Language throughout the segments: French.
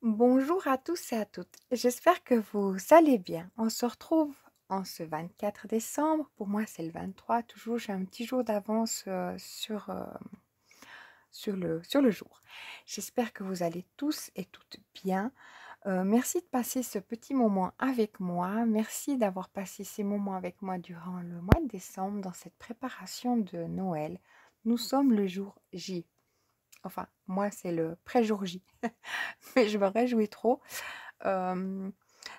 Bonjour à tous et à toutes. J'espère que vous allez bien. On se retrouve en ce 24 décembre. Pour moi, c'est le 23. Toujours, j'ai un petit jour d'avance sur le jour. J'espère que vous allez tous et toutes bien. Merci de passer ce petit moment avec moi. Merci d'avoir passé ces moments avec moi durant le mois de décembre dans cette préparation de Noël. Nous sommes le jour J. Enfin, moi, c'est le pré-jour J. Mais je me réjouis trop. Euh,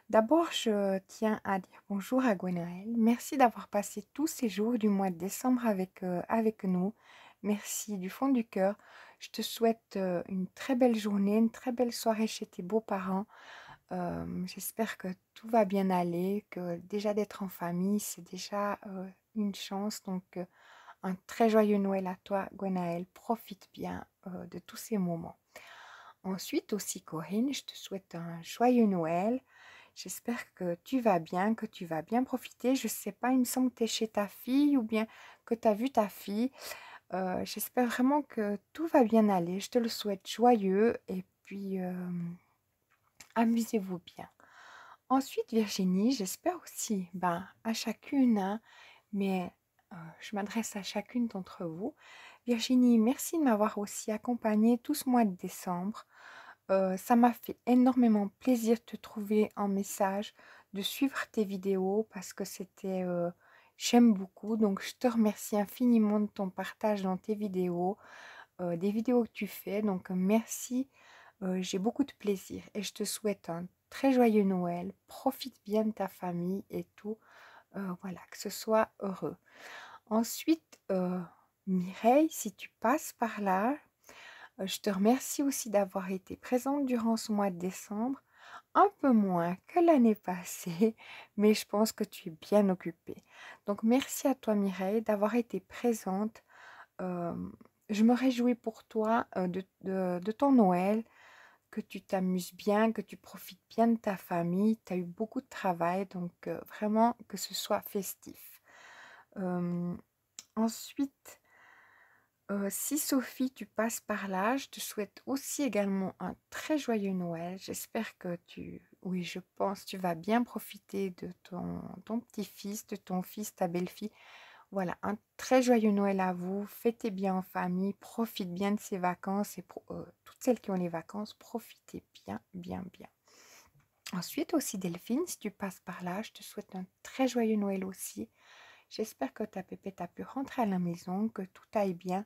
D'abord, je tiens à dire bonjour à Gwenaël. Merci d'avoir passé tous ces jours du mois de décembre avec nous. Merci du fond du cœur. Je te souhaite une très belle journée, une très belle soirée chez tes beaux-parents. J'espère que tout va bien aller, que déjà d'être en famille, c'est déjà une chance. Donc, un très joyeux Noël à toi, Gwenaël. Profite bien de tous ces moments. Ensuite aussi, Corinne, je te souhaite un joyeux Noël. J'espère que tu vas bien, que tu vas bien profiter. Je ne sais pas, il me semble que tu es chez ta fille ou bien que tu as vu ta fille. J'espère vraiment que tout va bien aller. Je te le souhaite joyeux et puis amusez-vous bien. Ensuite, Virginie, j'espère aussi, à chacune, hein, mais je m'adresse à chacune d'entre vous. Virginie, merci de m'avoir aussi accompagnée tout ce mois de décembre. Ça m'a fait énormément plaisir de te trouver en message, de suivre tes vidéos parce que j'aime beaucoup. Donc, je te remercie infiniment de ton partage dans tes vidéos, des vidéos que tu fais. Donc, merci. J'ai beaucoup de plaisir et je te souhaite un très joyeux Noël. Profite bien de ta famille et tout. Voilà, que ce soit heureux. Ensuite, Mireille, si tu passes par là, je te remercie aussi d'avoir été présente durant ce mois de décembre, un peu moins que l'année passée, mais je pense que tu es bien occupée. Donc merci à toi Mireille d'avoir été présente. Euh, je me réjouis pour toi de ton Noël, que tu t'amuses bien, que tu profites bien de ta famille. Tu as eu beaucoup de travail, donc vraiment que ce soit festif. Euh, Ensuite, si Sophie, tu passes par là, je te souhaite aussi également un très joyeux Noël. J'espère que oui, je pense, tu vas bien profiter de ton petit-fils, de ton fils, ta belle-fille. Voilà, un très joyeux Noël à vous. Fêtez bien en famille, profite bien de ces vacances et toutes celles qui ont les vacances, profitez bien, bien, bien. Ensuite aussi Delphine, si tu passes par là, je te souhaite un très joyeux Noël aussi. J'espère que ta pépette a pu rentrer à la maison, que tout aille bien.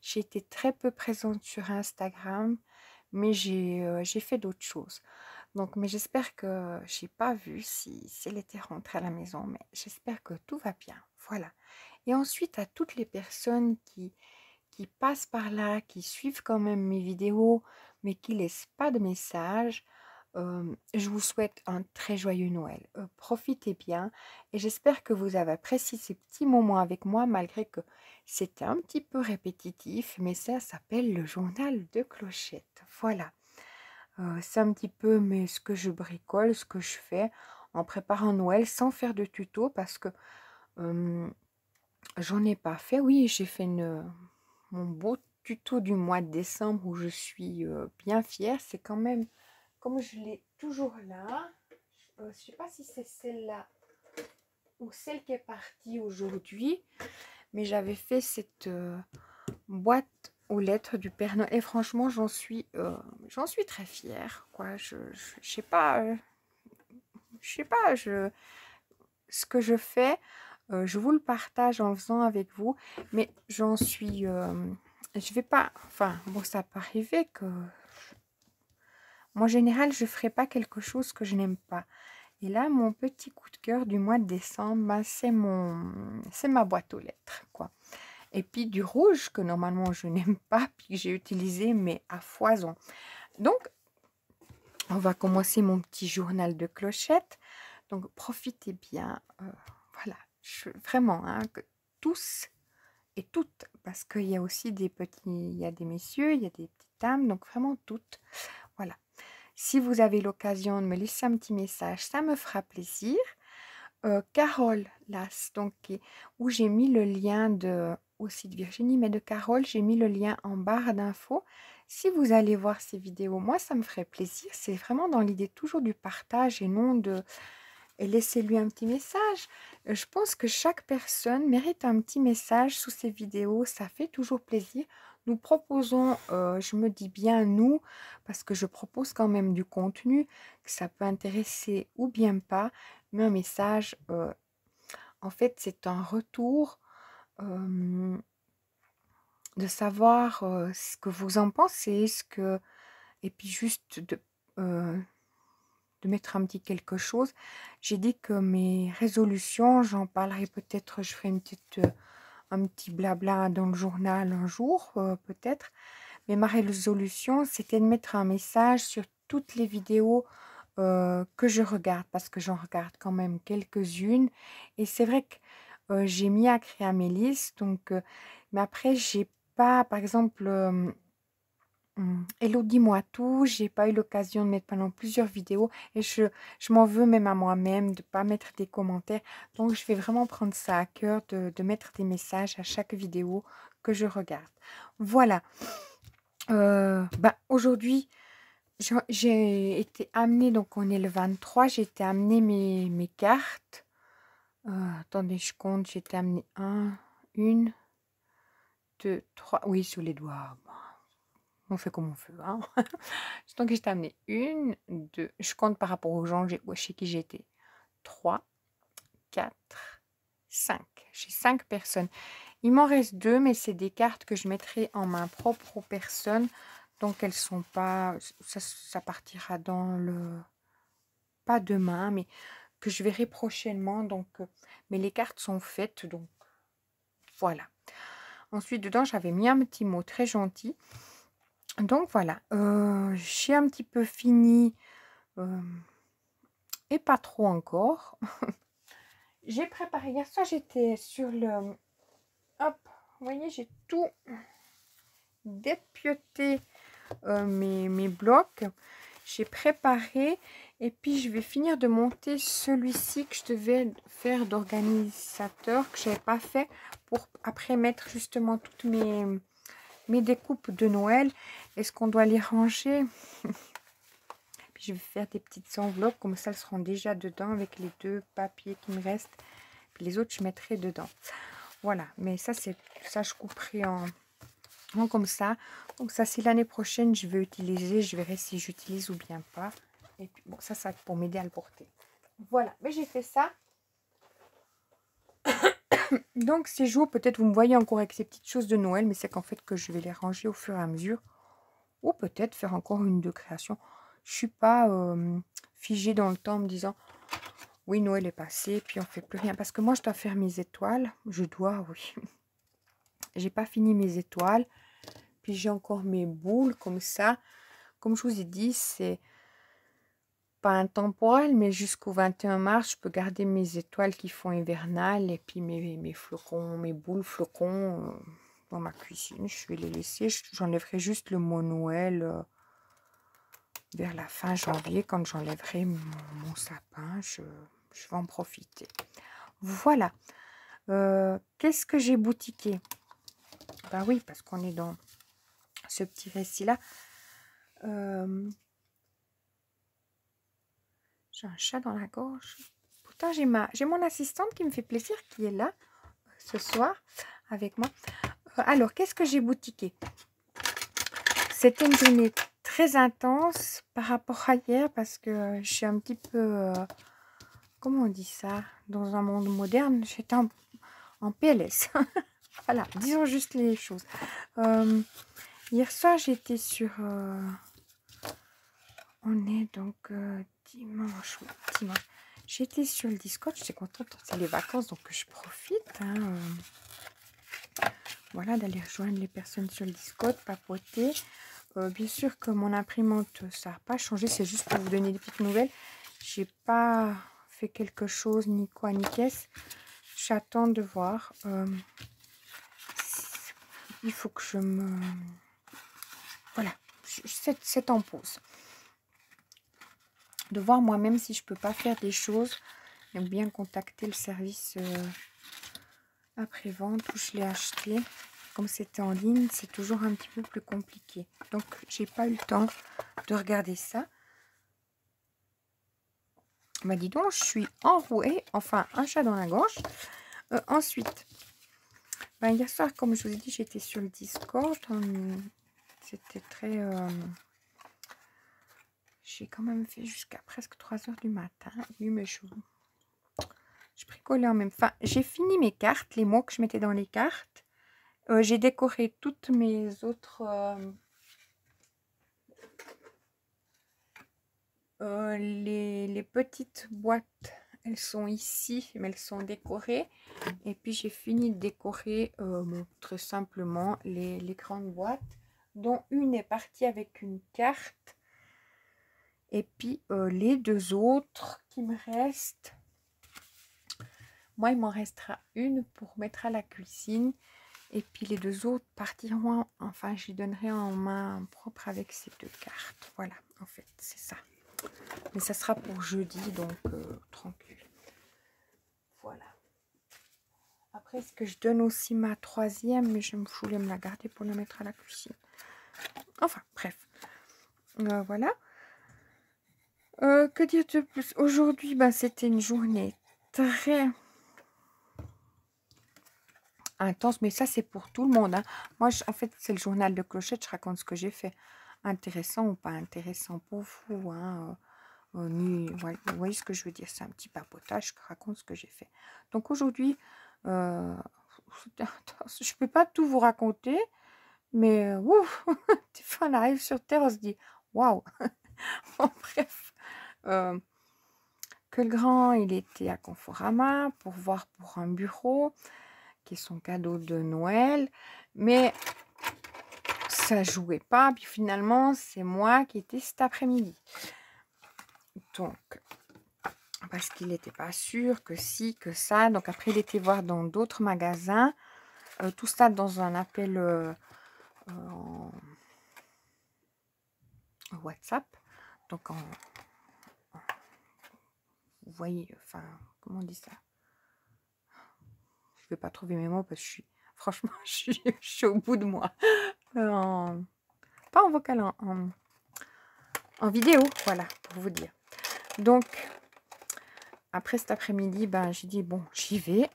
J'ai été très peu présente sur Instagram, mais j'ai fait d'autres choses. Donc, mais j'espère que j'ai pas vu si elle était rentrée à la maison, mais j'espère que tout va bien. Voilà. Et ensuite, à toutes les personnes qui passent par là, qui suivent quand même mes vidéos, mais qui laissent pas de message, je vous souhaite un très joyeux Noël. Profitez bien et j'espère que vous avez apprécié ces petits moments avec moi malgré que c'était un petit peu répétitif, mais ça s'appelle le journal de Clochette. Voilà. C'est un petit peu ce que je bricole, ce que je fais en préparant Noël sans faire de tuto parce que euh, j'en ai pas fait. Oui, j'ai fait mon beau tuto du mois de décembre où je suis bien fière. C'est quand même, comme je l'ai toujours là, je ne sais pas si c'est celle-là ou celle qui est partie aujourd'hui, mais j'avais fait cette boîte aux lettres du Père Noël et franchement, j'en suis très fière. Quoi. Je sais pas, ce que je fais. Je vous le partage en faisant avec vous, mais je vais pas, enfin, bon, ça peut arriver que, moi, en général, je ferai pas quelque chose que je n'aime pas. Et là, mon petit coup de cœur du mois de décembre, c'est ma boîte aux lettres, quoi. Et puis du rouge que normalement je n'aime pas, puis que j'ai utilisé, mais à foison. Donc, on va commencer mon petit journal de clochette. Donc, profitez bien. Voilà, vraiment, hein, que tous et toutes, parce qu'il y a aussi il y a des messieurs, il y a des petites dames, donc vraiment toutes. Voilà. Si vous avez l'occasion de me laisser un petit message, ça me fera plaisir. Carole Las, donc, où j'ai mis le lien aussi de Virginie, mais de Carole, j'ai mis le lien en barre d'infos. si vous allez voir ces vidéos, moi, ça me ferait plaisir. C'est vraiment dans l'idée toujours du partage et non de et laissez-lui un petit message. Je pense que chaque personne mérite un petit message sous ces vidéos. Ça fait toujours plaisir. Nous proposons, je me dis bien nous, parce que je propose quand même du contenu, que ça peut intéresser ou bien pas, mais un message, en fait, c'est un retour de savoir ce que vous en pensez, et puis juste de mettre un petit quelque chose. J'ai dit que mes résolutions, j'en parlerai peut-être, je ferai un petit blabla dans le journal un jour, peut-être. Mais ma résolution, c'était de mettre un message sur toutes les vidéos que je regarde, parce que j'en regarde quand même quelques-unes. Et c'est vrai que j'ai mis à créer mes listes, mais après, j'ai pas, par exemple, Hello, dis-moi tout. J'ai pas eu l'occasion de mettre pendant plusieurs vidéos et je m'en veux même à moi-même de pas mettre des commentaires. Donc, je vais vraiment prendre ça à cœur de mettre des messages à chaque vidéo que je regarde. Voilà. Aujourd'hui, j'ai été amenée, donc on est le 23, j'ai été amenée mes cartes. Attendez, je compte, j'ai été amenée une, deux, trois. Oui, sous les doigts. On fait comme on veut, hein. Donc, j'ai amené une, deux, je compte par rapport aux gens chez qui j'étais. 3, 4, 5. J'ai 5 personnes. Il m'en reste 2, mais c'est des cartes que je mettrai en main propre aux personnes. Donc, elles sont pas... Ça partira dans le... Pas demain, mais que je verrai prochainement. Mais les cartes sont faites, donc voilà. Ensuite, dedans, j'avais mis un petit mot très gentil. Donc, voilà. J'ai un petit peu fini... et pas trop encore. J'ai préparé, hier soir j'étais sur le... Hop, vous voyez, j'ai tout dépioté, mes blocs. J'ai préparé et puis je vais finir de monter celui-ci que je devais faire d'organisateur, que je n'avais pas fait, pour après mettre justement toutes mes découpes de Noël. Est-ce qu'on doit les ranger? Puis je vais faire des petites enveloppes, comme ça elles seront déjà dedans avec les 2 papiers qui me restent. Puis les autres, je mettrai dedans. Voilà, mais ça, je couperai en comme ça. Donc ça, c'est l'année prochaine, je vais utiliser. Je verrai si j'utilise ou bien pas. Et puis, bon, ça va être pour m'aider à le porter. Voilà, mais j'ai fait ça. Donc, ces jours, peut-être vous me voyez encore avec ces petites choses de Noël, mais c'est qu'en fait que je vais les ranger au fur et à mesure. Ou peut-être faire encore une de création. Je suis pas figée dans le temps en me disant... Oui, Noël est passé, puis on fait plus rien. Parce que moi, je dois faire mes étoiles. Je dois, oui. J'ai pas fini mes étoiles. Puis j'ai encore mes boules comme ça. Comme je vous ai dit, c'est pas intemporel, mais jusqu'au 21 mars, je peux garder mes étoiles qui font hivernales. Et puis mes flocons, mes boules flocons dans ma cuisine. Je vais les laisser. J'enlèverai juste le mot Noël vers la fin janvier. Quand j'enlèverai mon sapin, je vais en profiter. Voilà. Qu'est-ce que j'ai boutiqué? Bah oui, parce qu'on est dans ce petit récit-là. J'ai un chat dans la gorge. Pourtant, j'ai mon assistante qui me fait plaisir, qui est là ce soir avec moi. Alors, qu'est-ce que j'ai boutiqué? C'était une journée très intense par rapport à hier, parce que je suis un petit peu... comment on dit ça? Dans un monde moderne, j'étais en PLS. Voilà, disons juste les choses. Hier soir, j'étais sur... on est donc dimanche. Oui, dimanche. J'étais sur le Discord. J'étais contente. C'est les vacances, donc je profite. Voilà, d'aller rejoindre les personnes sur le Discord, papoter. Bien sûr que mon imprimante, ça n'a pas changé. C'est juste pour vous donner des petites nouvelles. J'ai pas fait quelque chose, ni quoi, ni qu'est-ce. J'attends de voir. Il faut que je me... Voilà, c'est en pause. De voir moi-même si je peux pas faire des choses. Et bien contacter le service après-vente où je l'ai acheté. comme c'était en ligne, c'est toujours un petit peu plus compliqué. Donc, j'ai pas eu le temps de regarder ça. Bah dis donc, je suis enrouée, enfin un chat dans la gorge. Ensuite, ben, hier soir, comme je vous ai dit, j'étais sur le Discord. C'était très... j'ai quand même fait jusqu'à presque 3 heures du matin. Oui, mais je bricolais en même temps. Enfin, j'ai fini mes cartes, les mots que je mettais dans les cartes. J'ai décoré toutes mes autres... les petites boîtes, elles sont ici, mais elles sont décorées. Et puis j'ai fini de décorer très simplement les grandes boîtes, dont une est partie avec une carte. Et puis les deux autres qui me restent, moi il m'en restera une pour mettre à la cuisine. Et puis les deux autres partiront, enfin j'y donnerai en main propre avec ces deux cartes. Voilà, en fait, c'est ça. Mais ça sera pour jeudi, donc tranquille. Voilà. Après, est-ce que je donne aussi ma troisième, mais je voulais me la garder pour la mettre à la cuisine. Enfin, bref. Voilà. Que dire de plus? Aujourd'hui, ben, c'était une journée très intense, mais ça, c'est pour tout le monde. Hein. Moi, en fait, c'est le journal de Clochette. Je raconte ce que j'ai fait. Intéressant ou pas intéressant pour vous. Hein. Ouais, vous voyez ce que je veux dire, c'est un petit papotage, je raconte ce que j'ai fait. Donc aujourd'hui, je peux pas tout vous raconter, mais ouf, des fois on arrive sur Terre, on se dit waouh. Bon, bref, que le grand, il était à Conforama pour voir pour un bureau, qui est son cadeau de Noël, mais ça jouait pas, puis finalement c'est moi qui étais cet après-midi. Donc parce qu'il n'était pas sûr que si, que ça. Donc après, il était voir dans d'autres magasins. Tout ça dans un appel en WhatsApp. Donc vous voyez, enfin, comment on dit ça? Je ne vais pas trouver mes mots parce que franchement, je suis au bout de moi. Pas en vocal, en vidéo, voilà, pour vous dire. Donc, après cet après-midi, ben, j'ai dit, bon, j'y vais.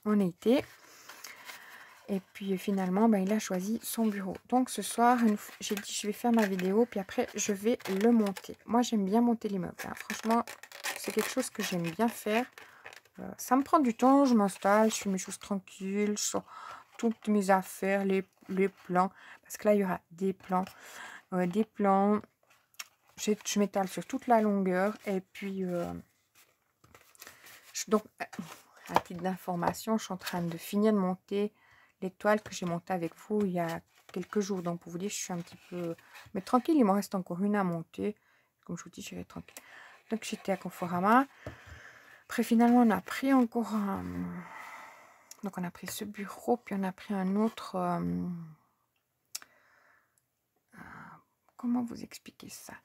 On était. Et puis finalement, ben, il a choisi son bureau. Donc ce soir, j'ai dit je vais faire ma vidéo, puis après je vais le monter. Moi j'aime bien monter l'immeuble. Hein. Franchement, c'est quelque chose que j'aime bien faire. Ça me prend du temps, je m'installe, je fais mes choses tranquilles, je sors toutes mes affaires, les plans. Parce que là, il y aura des plans. Je m'étale sur toute la longueur. Et puis, donc, à titre d'information, je suis en train de finir de monter l'étoile que j'ai montée avec vous il y a quelques jours. Donc, pour vous dire, je suis un petit peu... Mais tranquille, il me reste encore une à monter. Comme je vous dis, je vais être tranquille. Donc, j'étais à Conforama. Après, finalement, on a pris encore un... Donc, on a pris ce bureau, puis on a pris un autre... Comment vous expliquer ça?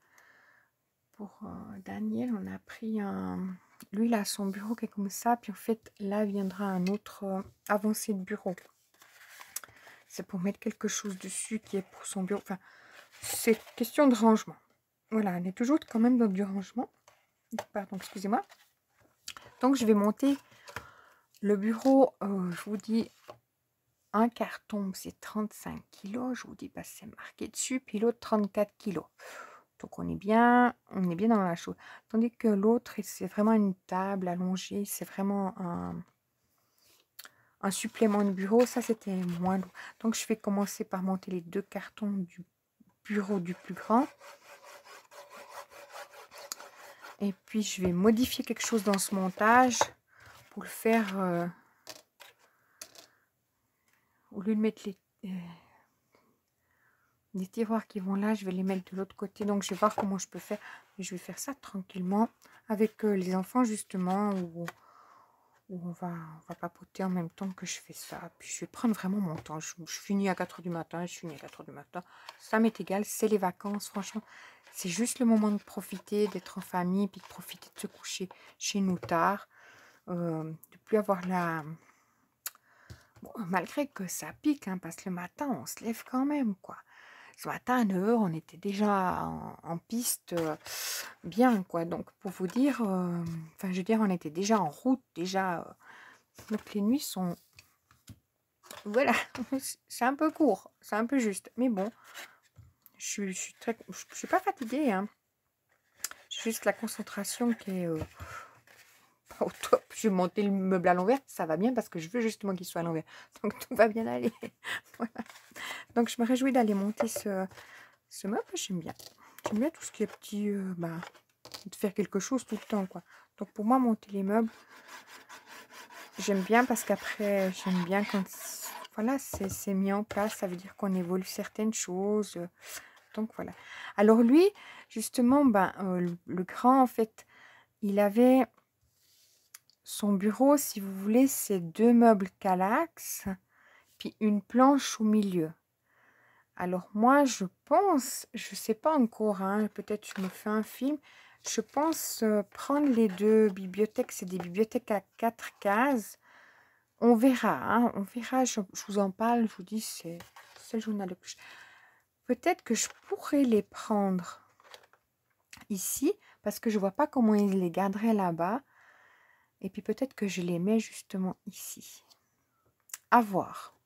Pour Daniel, on a pris un... Lui, il a son bureau qui est comme ça. Puis, en fait, là, viendra un autre avancé de bureau. C'est pour mettre quelque chose dessus qui est pour son bureau. Enfin, c'est question de rangement. Voilà, on est toujours quand même dans du rangement. Pardon, excusez-moi. Donc, je vais monter le bureau. Je vous dis, un carton, c'est 35 kilos. Je vous dis, bah, c'est marqué dessus. Puis l'autre, 34 kilos. Donc, on est bien dans la chose. Tandis que l'autre, c'est vraiment une table allongée. C'est vraiment un supplément de bureau. Ça, c'était moins lourd. Donc, je vais commencer par monter les deux cartons du bureau du plus grand. Et puis, je vais modifier quelque chose dans ce montage pour le faire... au lieu de mettre les tiroirs qui vont là, je vais les mettre de l'autre côté. Donc, je vais voir comment je peux faire. Et je vais faire ça tranquillement avec les enfants, justement, où on va papoter en même temps que je fais ça. Puis, je vais prendre vraiment mon temps. Je finis à 4 h du matin, je finis à 4 h du matin. Ça m'est égal, c'est les vacances, franchement. C'est juste le moment de profiter, d'être en famille, puis de profiter de se coucher chez nous tard. De plus avoir Bon, malgré que ça pique, hein, parce que le matin, on se lève quand même, quoi. Ce matin, à 9 h, on était déjà en piste, bien, quoi. Donc, pour vous dire, enfin, je veux dire, on était déjà en route, déjà. Donc, les nuits sont, voilà, c'est un peu court, c'est un peu juste. Mais bon, je suis pas fatiguée, hein. C'est juste la concentration qui est pas au top. Je vais monter le meuble à l'envers, ça va bien parce que je veux justement qu'il soit à l'envers. Donc, tout va bien aller. Voilà. Donc, je me réjouis d'aller monter ce meuble, j'aime bien. J'aime bien tout ce qui est petit, de faire quelque chose tout le temps, quoi. Donc, pour moi, monter les meubles, j'aime bien parce qu'après, j'aime bien quand, voilà, c'est mis en place. Ça veut dire qu'on évolue certaines choses. Donc, voilà. Alors, lui, justement, le grand, en fait, il avait son bureau, si vous voulez, c'est 2 meubles Kallax, puis une planche au milieu. Alors moi, je pense, je sais pas encore, hein, peut-être je me fais un film, je pense prendre les 2 bibliothèques, c'est des bibliothèques à 4 cases. On verra, hein, on verra, je vous en parle, je vous dis, c'est le journal de couche. Peut-être que je pourrais les prendre ici, parce que je vois pas comment ils les garderaient là-bas. Et puis peut-être que je les mets justement ici. À voir.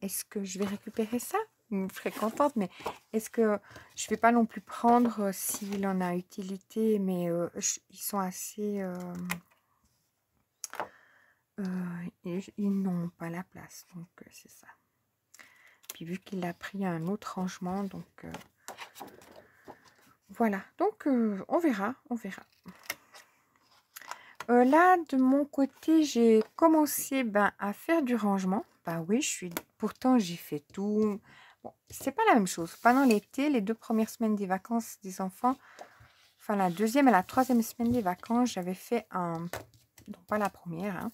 Est-ce que je vais récupérer ça? Je me ferais contente, mais est-ce que je ne vais pas non plus prendre s'il en a utilité, mais ils sont assez... ils n'ont pas la place, donc c'est ça. Puis vu qu'il a pris un autre rangement, donc voilà. Donc on verra, on verra. Là, de mon côté, j'ai commencé à faire du rangement. Bah oui, pourtant, j'ai fait tout. Bon, c'est pas la même chose. Pendant l'été, les 2 premières semaines des vacances des enfants, enfin la deuxième et la troisième semaine des vacances, j'avais fait un... Non, pas la première, hein.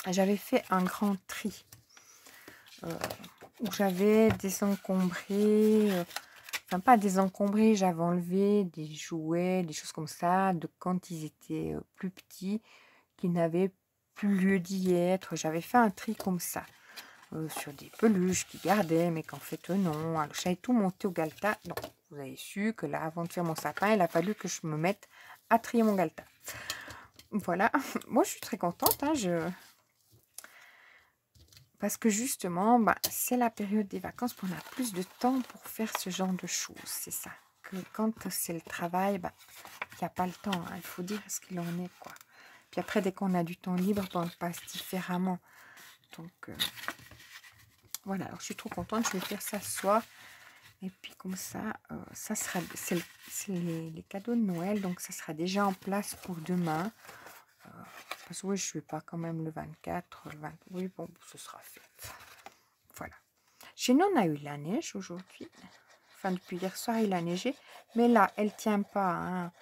J'avais fait un grand tri. Où j'avais désencombré... Enfin, pas désencombré, j'avais enlevé des jouets, des choses comme ça, de quand ils étaient plus petits, qui n'avaient plus lieu d'y être. J'avais fait un tri comme ça, sur des peluches qui gardaient, mais qu'en fait, non. Alors, j'avais tout monté au Galta. Donc, vous avez su que là, avant de faire mon sapin, il a fallu que je me mette à trier mon Galta. Voilà. Moi, je suis très contente, hein, parce que justement, c'est la période des vacances, on a plus de temps pour faire ce genre de choses. C'est ça. Que quand c'est le travail, il n'y a pas le temps. Hein. Il faut dire ce qu'il en est, quoi. Puis après, dès qu'on a du temps libre, on passe différemment. Donc, voilà. Alors, je suis trop contente. Je vais faire ça ce soir. Et puis, comme ça, ça sera... C'est les cadeaux de Noël. Donc, ça sera déjà en place pour demain. Parce que oui, je ne vais pas quand même le 24. Le 20... Oui, bon, ce sera fait. Voilà. Chez nous, on a eu la neige aujourd'hui. Enfin, depuis hier soir, il a neigé. Mais là, elle ne tient pas. Hein.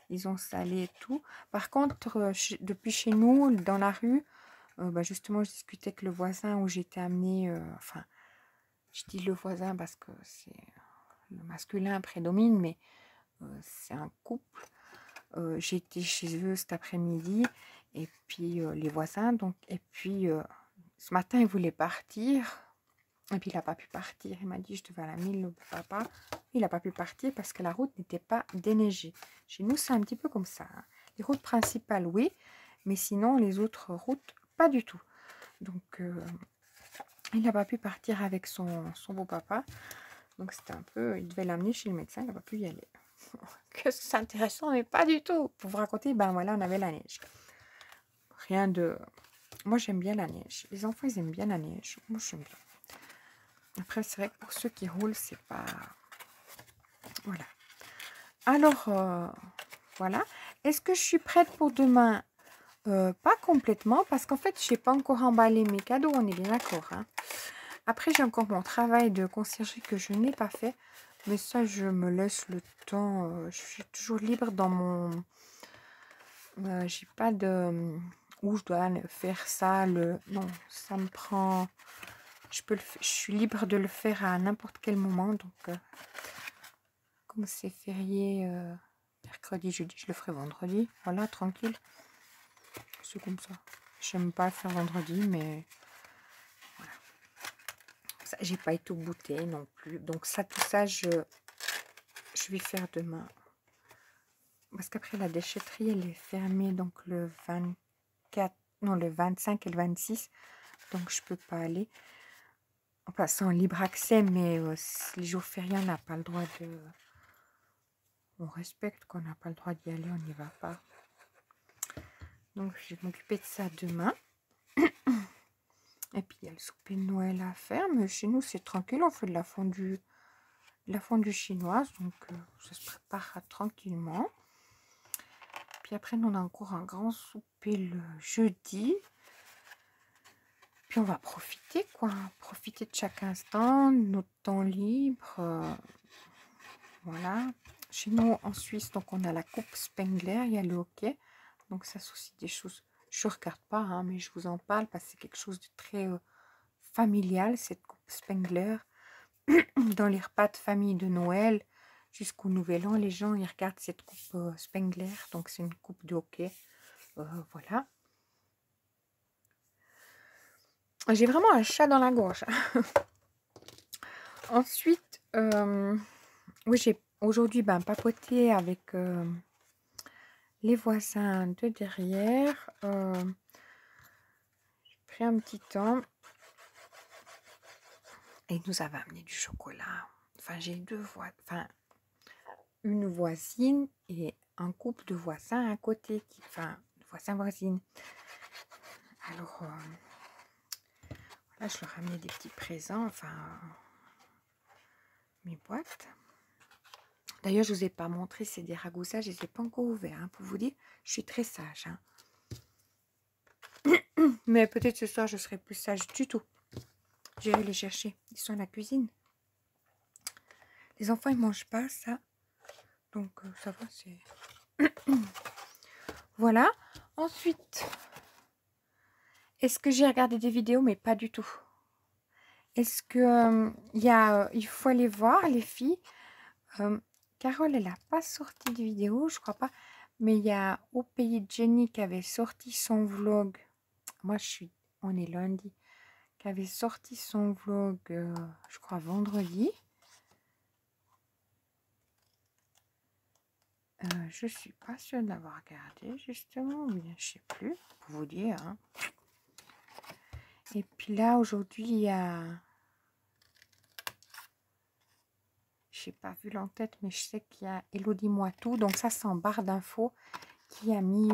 Ils ont salé et tout. Par contre, depuis chez nous, dans la rue, justement, je discutais avec le voisin où j'étais amenée. Enfin, je dis le voisin parce que c'est le masculin prédomine, mais c'est un couple. J'étais chez eux cet après-midi. Et puis, les voisins. Donc, et puis, ce matin, ils voulaient partir. Et puis, il n'a pas pu partir. Il m'a dit, je devais aller à la mine, le papa. Il n'a pas pu partir parce que la route n'était pas déneigée. Chez nous, c'est un petit peu comme ça. Hein. Les routes principales, oui. Mais sinon, les autres routes, pas du tout. Donc, il n'a pas pu partir avec son beau-papa. Donc, c'était un peu... Il devait l'amener chez le médecin. Il n'a pas pu y aller. Qu'est-ce que c'est intéressant, mais pas du tout. Pour vous raconter, voilà, on avait la neige. Rien de... Moi, j'aime bien la neige. Les enfants, ils aiment bien la neige. Moi, j'aime bien. Après, c'est vrai que pour ceux qui roulent, c'est pas... Voilà. Alors, voilà. Est-ce que je suis prête pour demain? Pas complètement, parce qu'en fait, je n'ai pas encore emballé mes cadeaux, on est bien d'accord. Hein. Après, j'ai encore mon travail de conciergerie que je n'ai pas fait. Mais ça, je me laisse le temps. Je suis toujours libre dans mon... j'ai pas de... où je dois faire ça. Non, ça me prend... Je suis libre de le faire à n'importe quel moment. Donc, comme c'est férié mercredi, jeudi, je le ferai vendredi. Voilà, tranquille. C'est comme ça. J'aime pas le faire vendredi, mais ça, j'ai pas été au bouteille non plus. Donc ça, tout ça, je vais faire demain. Parce qu'après, la déchetterie, elle est fermée donc le 24, non, le 25 et le 26. Donc, je peux pas aller. Enfin, c'est en libre accès, mais les jours fériés, on n'a pas le droit de... On respecte qu'on n'a pas le droit d'y aller, on n'y va pas. Donc, je vais m'occuper de ça demain. Et puis, il y a le souper de Noël à faire. Mais chez nous, c'est tranquille. On fait de la fondue chinoise. Donc, ça se prépare tranquillement. Puis après, nous, on a encore un grand souper le jeudi. Puis on va profiter, quoi. Profiter de chaque instant, de notre temps libre. Voilà. Chez nous, en Suisse, donc on a la coupe Spengler, il y a le hockey. Donc ça, c'est aussi des choses... Je ne regarde pas, hein, mais je vous en parle parce que c'est quelque chose de très familial, cette coupe Spengler. Dans les repas de famille de Noël, jusqu'au Nouvel An, les gens, ils regardent cette coupe Spengler. Donc c'est une coupe de hockey. Voilà. J'ai vraiment un chat dans la gorge. Ensuite, oui, j'ai aujourd'hui papoté avec les voisins de derrière. J'ai pris un petit temps. Et ils nous avaient amené du chocolat. Enfin, j'ai une voisine et un couple de voisins à côté. Enfin, voisins-voisines. Alors, voilà, je leur ai amené des petits présents. Enfin, mes boîtes. D'ailleurs, je ne vous ai pas montré ces déragoussages, je ne les ai pas encore ouverts. Hein, pour vous dire, je suis très sage. Hein. Mais peut-être ce soir, je serai plus sage du tout. J'irai les chercher. Ils sont à la cuisine. Les enfants, ils ne mangent pas ça. Donc, ça va, c'est... Voilà. Ensuite, est-ce que j'ai regardé des vidéos? Mais pas du tout. Est-ce que il faut aller voir, les filles. Carole, elle n'a pas sorti de vidéo, je crois pas. Mais il y a Au Pays de Jenny qui avait sorti son vlog. Moi, on est lundi. Qui avait sorti son vlog, je crois, vendredi. Je suis pas sûre d'avoir regardé, justement. Ou bien, je sais plus, pour vous dire. Hein. Et puis là, aujourd'hui, il y a... Je n'ai pas vu l'en-tête, mais je sais qu'il y a Elodie Moitou. Donc ça, c'est en barre d'infos qui a mis...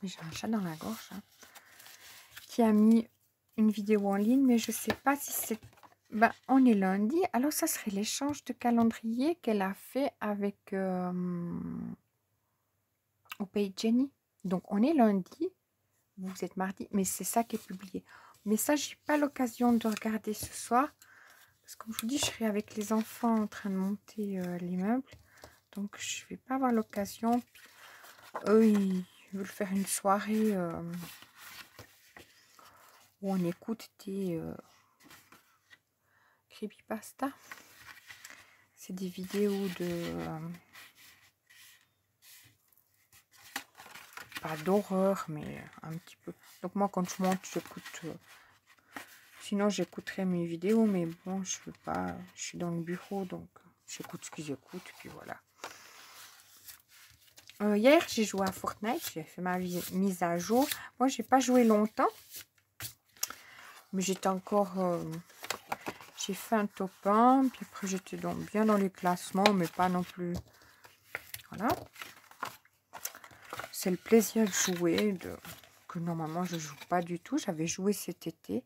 J'ai un chat dans la gorge. Hein. Qui a mis une vidéo en ligne, mais je sais pas si c'est... on est lundi. Alors, ça serait l'échange de calendrier qu'elle a fait avec... Au Pays de Jenny. Donc, on est lundi. Vous êtes mardi. Mais c'est ça qui est publié. Mais ça, j'ai pas l'occasion de regarder ce soir. Parce que comme je vous dis, je serai avec les enfants en train de monter l'immeuble. Donc, je vais pas avoir l'occasion. Eux, ils veulent faire une soirée où on écoute des creepypasta. C'est des vidéos de... pas d'horreur, mais un petit peu. Donc, moi, quand je monte, j'écoute... sinon, j'écouterai mes vidéos, mais bon, je veux pas... Je suis dans le bureau, donc j'écoute ce que j'écoute, puis voilà. Hier, j'ai joué à Fortnite, j'ai fait ma mise à jour. Moi, j'ai pas joué longtemps, mais j'étais encore... j'ai fait un top 1, puis après, j'étais donc bien dans les classements, mais pas non plus... Voilà. C'est le plaisir de jouer, que normalement, je joue pas du tout. J'avais joué cet été.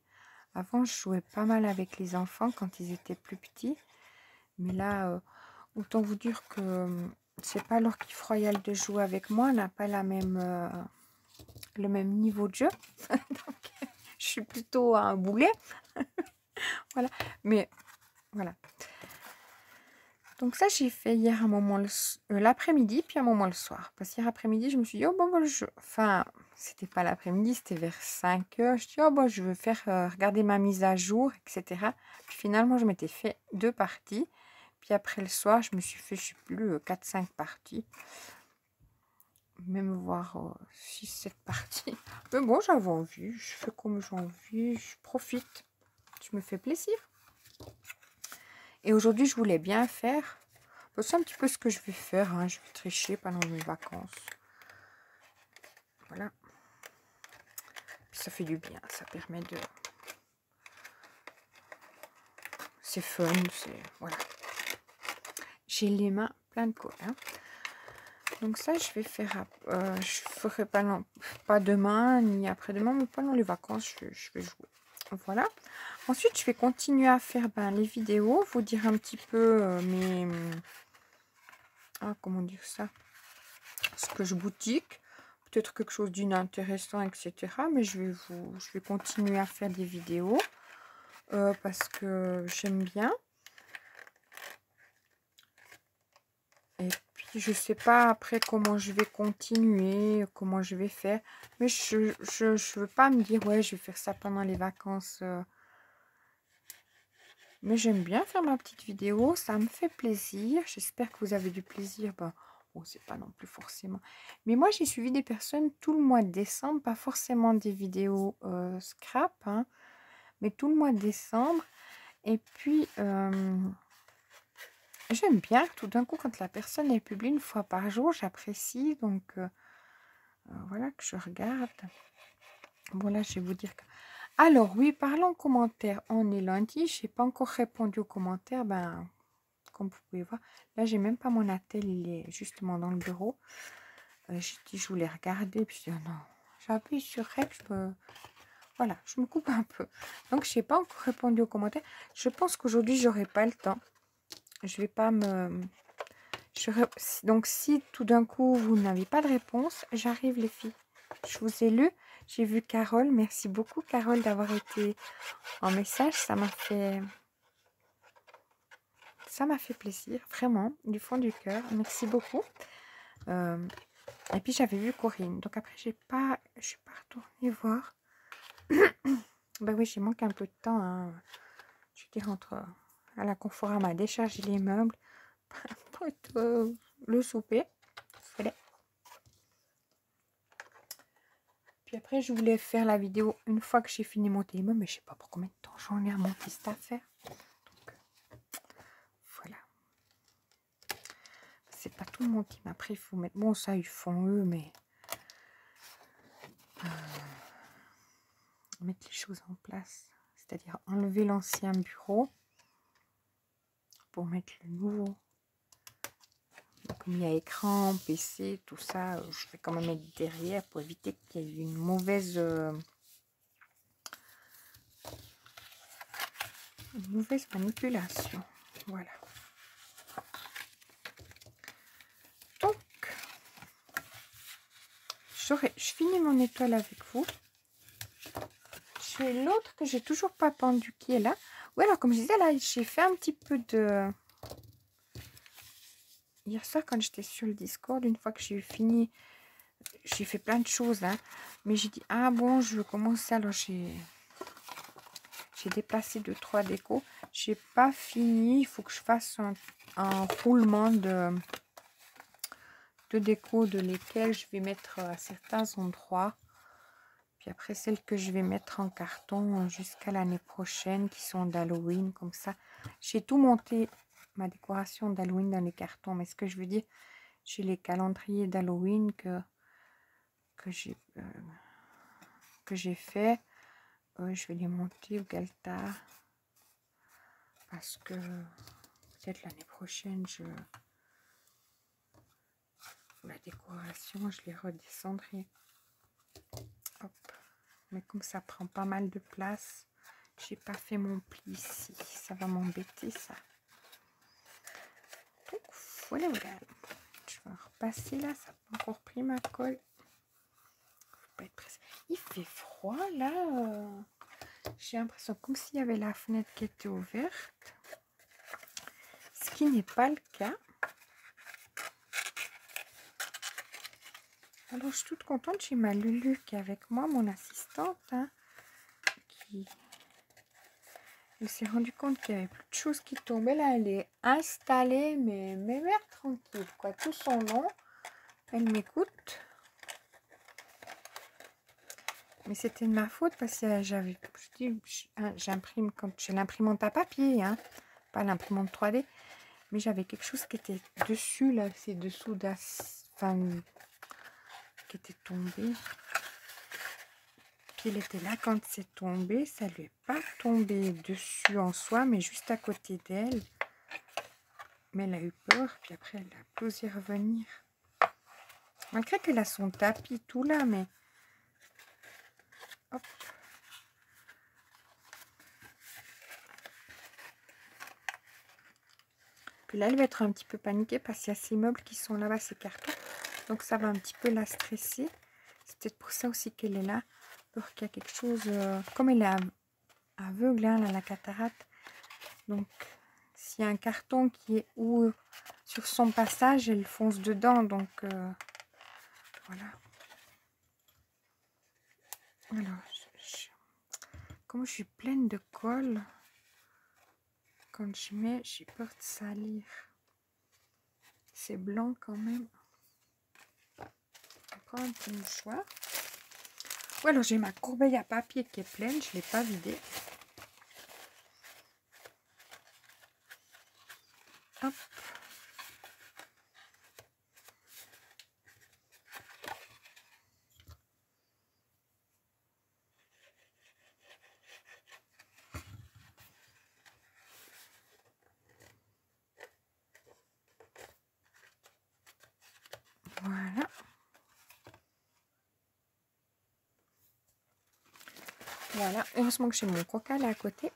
Avant, je jouais pas mal avec les enfants quand ils étaient plus petits. Mais là, autant vous dire que... c'est pas leur kiff royal de jouer avec moi. On n'a pas le même niveau de jeu. Donc, je suis plutôt un boulet. Voilà. Mais voilà. Donc ça, j'ai fait hier un moment l'après-midi, puis un moment le soir. Parce qu'hier après-midi, je me suis dit, oh bon, enfin, c'était pas l'après-midi, c'était vers 5 heures. Je dis, oh bon, je veux faire regarder ma mise à jour, etc. Puis finalement, je m'étais fait 2 parties. Puis après le soir, je me suis fait, je sais plus, 4-5 parties. même voir 6-7 parties. Mais bon, j'avais envie, je fais comme j'ai envie, je profite, je me fais plaisir. Et aujourd'hui, je voulais bien faire, c'est un petit peu ce que je vais faire, hein, je vais tricher pendant mes vacances. Voilà. Puis ça fait du bien, ça permet de... C'est fun, c'est... Voilà. J'ai les mains plein de colle, hein. Donc ça, je vais faire... je ferai pas demain, ni après-demain, mais pendant les vacances, je vais jouer. Voilà. Ensuite, je vais continuer à faire les vidéos, vous dire un petit peu mes... Ah, comment dire ça? Ce que je boutique. Peut-être quelque chose d'inintéressant, etc. Mais je vais continuer à faire des vidéos parce que j'aime bien. Et puis, je sais pas après comment je vais continuer, comment je vais faire. Mais je veux pas me dire, ouais, je vais faire ça pendant les vacances. Mais j'aime bien faire ma petite vidéo, ça me fait plaisir. J'espère que vous avez du plaisir. Bon, c'est pas non plus forcément. Mais moi, j'ai suivi des personnes tout le mois de décembre, pas forcément des vidéos scrap, hein, mais tout le mois de décembre. Et puis, j'aime bien tout d'un coup quand la personne elle publie une fois par jour, j'apprécie. Donc, voilà que je regarde. Bon, là, je vais vous dire que... Alors, oui, parlons commentaires. On est lundi, je n'ai pas encore répondu aux commentaires. Comme vous pouvez voir, là, j'ai même pas mon attel, il est justement dans le bureau. J'ai dit, je voulais regarder, puis je dis, oh non, j'appuie sur Rec, voilà, je me coupe un peu. Donc, je n'ai pas encore répondu aux commentaires. Je pense qu'aujourd'hui, j'aurai pas le temps. Je vais pas me... Donc, si tout d'un coup, vous n'avez pas de réponse, j'arrive, les filles. Je vous ai lu. J'ai vu Carole. Merci beaucoup, Carole, d'avoir été en message. Ça m'a fait plaisir, vraiment, du fond du cœur. Merci beaucoup. Et puis, j'avais vu Corinne. Donc, après, je suis pas retournée voir. Ben oui, j'ai manqué un peu de temps. Hein. Je veux dire, entre à la Conforama, décharger les meubles, le souper. Voilà. Puis après, je voulais faire la vidéo une fois que j'ai fini monter les meubles, mais je sais pas pour combien de temps j'en ai à monter cette affaire. Donc, voilà. C'est pas tout le monde qui m'a pris. Il faut mettre... Bon, ça, ils font eux, mais... mettre les choses en place. C'est-à-dire enlever l'ancien bureau pour mettre le nouveau. Comme il y a écran, PC, tout ça, je vais quand même mettre derrière pour éviter qu'il y ait une mauvaise manipulation. Voilà. Donc, je finis mon étoile avec vous. J'ai l'autre que j'ai toujours pas pendu qui est là. Oui, alors comme je disais, là, j'ai fait un petit peu de... Hier soir, quand j'étais sur le Discord, une fois que j'ai fini, j'ai fait plein de choses, hein. Mais j'ai dit, ah bon, je veux commencer. Alors, j'ai déplacé 2-3 décos. J'ai pas fini. Il faut que je fasse un roulement de déco de lesquelles je vais mettre à certains endroits. Puis après, celles que je vais mettre en carton jusqu'à l'année prochaine, qui sont d'Halloween, comme ça. J'ai tout monté, ma décoration d'Halloween dans les cartons. Mais ce que je veux dire, j'ai les calendriers d'Halloween que j'ai fait. Je vais les monter au Galta. Parce que peut-être l'année prochaine, la décoration, je les redescendrai. Hop. Mais comme ça prend pas mal de place, j'ai pas fait mon pli ici. Ça va m'embêter, ça. Donc, voilà. Je vais repasser là. Ça n'a pas encore pris ma colle. Faut pas être pressé. Il fait froid, là. J'ai l'impression comme s'il y avait la fenêtre qui était ouverte. Ce qui n'est pas le cas. Alors, je suis toute contente. J'ai ma Lulu qui est avec moi, mon assistante, hein, elle s'est rendue compte qu'il y avait plus de choses qui tombaient. Là, elle est installée, mais mère tranquille, quoi. Tout son long, elle m'écoute. Mais c'était de ma faute parce que j'avais, j'imprime quand j'ai l'imprimante à papier, hein, pas l'imprimante 3D, mais j'avais quelque chose qui était dessus là, c'est dessous enfin, qui était tombé. Puis il était là quand c'est tombé, ça lui est pas tombé dessus en soi, mais juste à côté d'elle. Mais elle a eu peur, puis après elle a pas osé revenir. Malgré qu'elle a son tapis tout là, mais hop. Puis là, elle va être un petit peu paniquée parce qu'il y a ces meubles qui sont là-bas, ces cartons. Donc ça va un petit peu la stresser. C'est peut-être pour ça aussi qu'elle est là. Peur qu'il y a quelque chose... comme elle est aveugle, hein, là, la cataracte. Donc, s'il y a un carton qui est où sur son passage, elle fonce dedans. Donc, voilà. Alors, comme je suis pleine de colle, quand je mets, j'ai peur de salir. C'est blanc quand même. On prend un petit mouchoir. Ou alors j'ai ma corbeille à papier qui est pleine, je ne l'ai pas vidée. Hop. Voilà. Voilà. Heureusement que j'ai mon coca là à côté.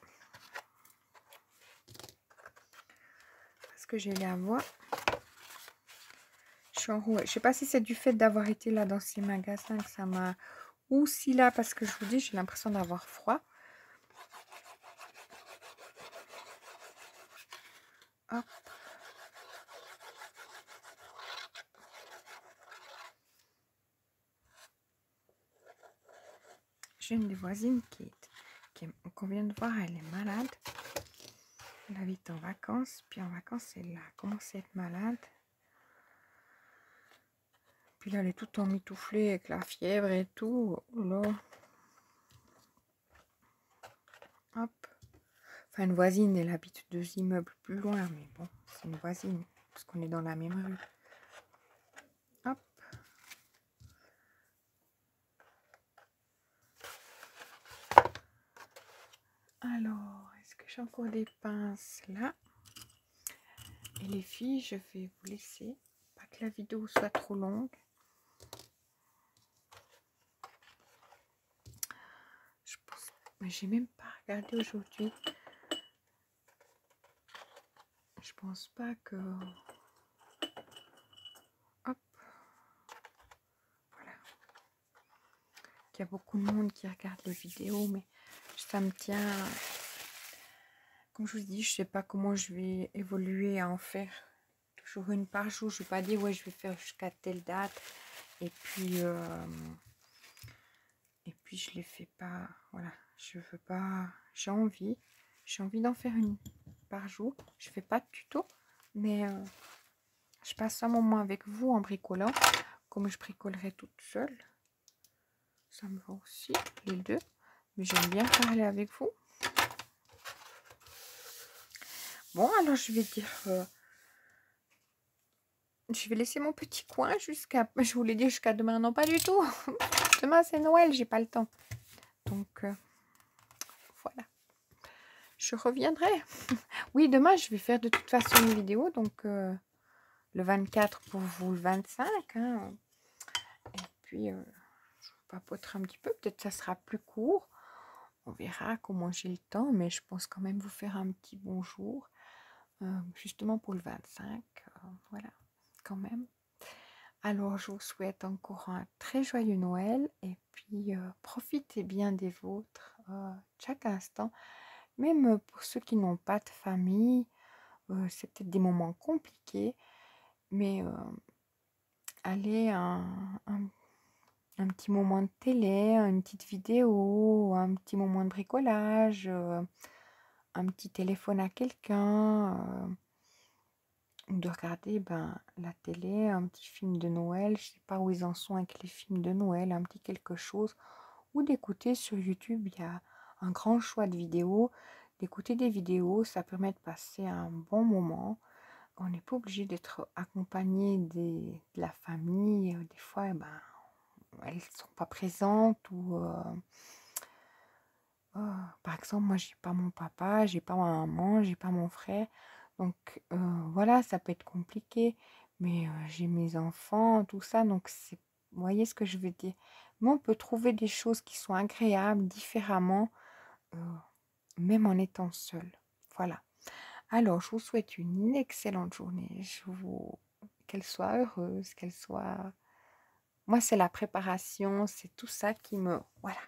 Parce que j'ai la voix. Je suis enrouée. Je sais pas si c'est du fait d'avoir été là dans ces magasins que ça m'a... Ou si là, parce que je vous dis, j'ai l'impression d'avoir froid. Hop. J'ai une des voisines qu'on vient de voir, elle est malade. Elle habite en vacances. Puis en vacances, elle a commencé à être malade. Puis là, elle est toute emmitouflée avec la fièvre et tout. Oh là. Hop. Enfin, une voisine, elle habite 2 immeubles plus loin. Mais bon, c'est une voisine. Parce qu'on est dans la même rue. Hop. Alors, est-ce que j'ai encore des pinces là? Et les filles, je vais vous laisser. Pas que la vidéo soit trop longue. Je pense... Mais j'ai même pas regardé aujourd'hui. Je pense pas que... Hop. Voilà. Il y a beaucoup de monde qui regarde les vidéos, mais ça me tient... Comme je vous dis, je sais pas comment je vais évoluer à en faire toujours une par jour. Je vais pas dire, ouais, je vais faire jusqu'à telle date. Et puis je les fais pas. Voilà, je veux pas. J'ai envie d'en faire une par jour. Je fais pas de tuto, mais je passe un moment avec vous en bricolant, comme je bricolerai toute seule. Ça me va aussi, les deux. Mais j'aime bien parler avec vous. Bon, alors je vais dire... je vais laisser mon petit coin jusqu'à... Je voulais dire jusqu'à demain, non pas du tout. Demain c'est Noël, j'ai pas le temps. Donc, voilà. Je reviendrai. Oui, demain je vais faire de toute façon une vidéo. Donc, le 24 pour vous, le 25. Hein. Et puis, je vous papoterai un petit peu. Peut-être ça sera plus court. On verra comment j'ai le temps. Mais je pense quand même vous faire un petit bonjour. Justement pour le 25. Voilà, quand même. Alors, je vous souhaite encore un très joyeux Noël et puis profitez bien des vôtres chaque instant. Même pour ceux qui n'ont pas de famille, c'est peut-être des moments compliqués, mais allez, un petit moment de télé, une petite vidéo, un petit moment de bricolage, un petit téléphone à quelqu'un. De regarder la télé, un petit film de Noël, je sais pas où ils en sont avec les films de Noël, un petit quelque chose, ou d'écouter sur YouTube. Il y a un grand choix de vidéos. D'écouter des vidéos, ça permet de passer un bon moment. On n'est pas obligé d'être accompagné de la famille. Des fois, eh ben, elles ne sont pas présentes ou par exemple, moi, j'ai pas mon papa, j'ai pas ma maman, j'ai pas mon frère. Donc voilà, ça peut être compliqué, mais j'ai mes enfants, tout ça, donc c'est vous voyez ce que je veux dire? Mais on peut trouver des choses qui sont agréables différemment, heu, même en étant seul. Voilà. Alors, je vous souhaite une excellente journée. Je vous qu'elle soit heureuse, qu'elle soit moi, c'est la préparation, c'est tout ça qui me voilà.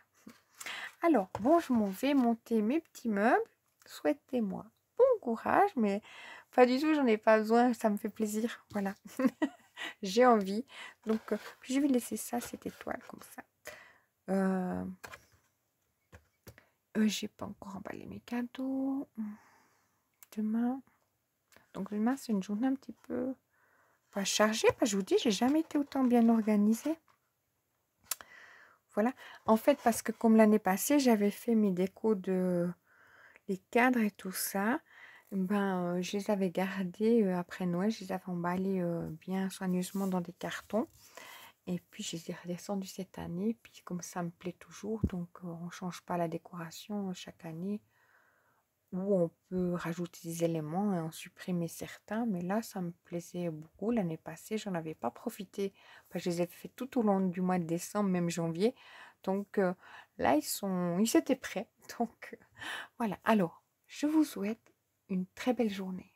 Alors, bon, je m'en vais monter mes petits meubles. Souhaitez-moi bon courage, mais pas du tout, j'en ai pas besoin, ça me fait plaisir. Voilà, j'ai envie. Donc, puis je vais laisser ça, cette étoile, comme ça. Euh, j'ai pas encore emballé mes cadeaux. Demain. Donc, demain, c'est une journée un petit peu pas chargée. Parce que je vous dis, j'ai jamais été autant bien organisée. Voilà. En fait, parce que comme l'année passée, j'avais fait mes décos de les cadres et tout ça. Ben, je les avais gardés après Noël, je les avais emballés bien soigneusement dans des cartons. Et puis, je les ai redescendus cette année. Puis, comme ça me plaît toujours, donc on ne change pas la décoration chaque année. Ou on peut rajouter des éléments et en supprimer certains. Mais là, ça me plaisait beaucoup. L'année passée, j'en avais pas profité. Parce que je les ai fait tout au long du mois de décembre, même janvier. Donc là, ils étaient prêts. Donc voilà. Alors, je vous souhaite une très belle journée.